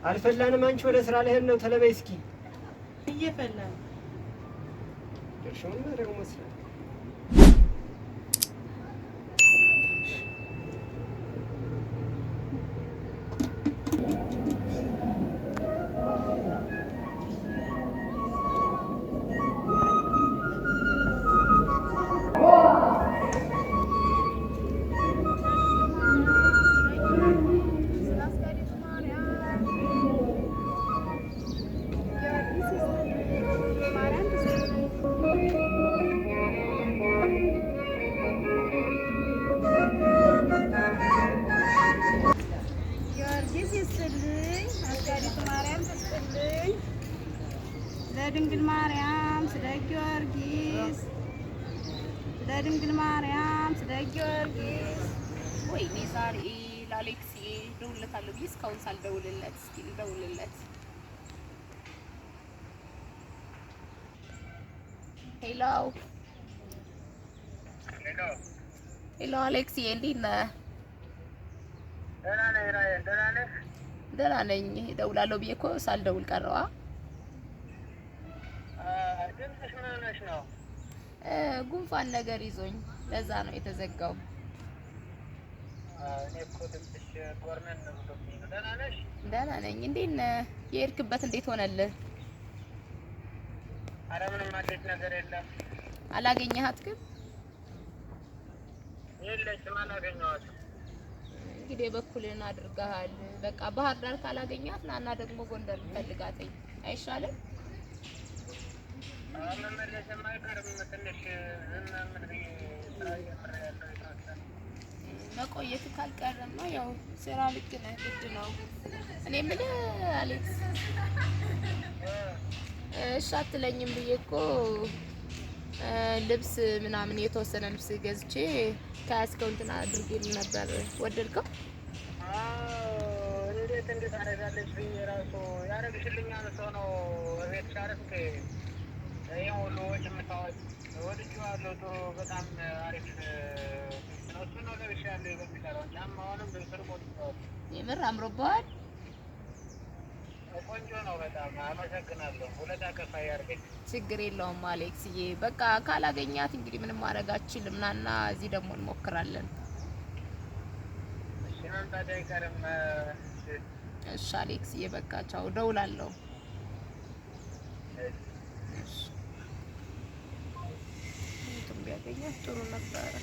አልፈላንም። አንቺ ወደ ስራ ልሄድ ነው። ተለበይ እስኪ። እየፈላ ነው። ድርሻውን ማድረግ መስራት ለድንግል ማርያም ስለ ጊዮርጊስ ለድንግል ማርያም ስለ ጊዮርጊስ። ወይኔ ዛሬ ለአሌክስ ደውልለታለሁ ብዬ እስካሁን ሳልደውልለት፣ እስኪ ልደውልለት። ሄሎ ሄሎ፣ አሌክስ እንዴት ነህ? ደህና ነኝ። እደውላለሁ ብዬ እኮ ሳልደውል ቀረዋ። ድምፅሽ ምን ሆነሽ ነው? ጉንፋን ነገር ይዞኝ ለዛ ነው የተዘጋው። እኔ እኮ ድምፅሽ ጎርነን ነው ብሎብኝ ነው። ደህና ነሽ? ደህና ነኝ። እንዴት ነህ? የሄድክበት እንዴት ሆነልህ? ኧረ ምንም አዲስ ነገር የለም። አላገኘሃት ግን? የለችም፣ አላገኘኋትም። እንግዲህ በኩልን አድርገሃል። በቃ ባህር ዳር ካላገኘሃት ናና ደግሞ ጎንደር እንፈልጋትኝ አይሻልም? መመለስም አይቀርም። ትንሽ ዝም ምን ብዬ ስራ እየሰራሁ የተወሰነ መቆየት ካልቀረማ ያው ስራ ልክ ነህ፣ ግድ ነው። እኔ የምልህ አሌክስ እሺ አትለኝም ብዬ እኮ ልብስ ምናምን የተወሰነ ልብስ ገዝቼ ከያዝከው እንትን አድርጌልህ ነበር። ወደድከው? እንዴት እንዴት አደርጋለች ብዬ እራሱ ያደረግሽልኛል ሰው ነው እቤት ሻረፍክ ይኸው ሁሉ ወጪ የምታወጪ ወድጄዋለሁ። ጥሩ በጣም አሪፍ ነው። እሱ ነው ለብሻለሁ በሚቀረው ጫማውንም ልብሱንም ወድጄዋለሁ። የምር አምሮብሃል። ቆንጆ ነው በጣም አመሰግናለሁ። ሁለት አከፋይ ያድርገኝ። ችግር የለውም አሌክስዬ። በቃ ካላገኛት እንግዲህ ምንም ማድረግ አልችልም። ናና እዚህ ደግሞ እንሞክራለን። እሺ መምጣት አይቀርም። እሺ አሌክስዬ በቃ ቻው፣ እደውላለሁ። ቢያገኛት ጥሩ ነበረ።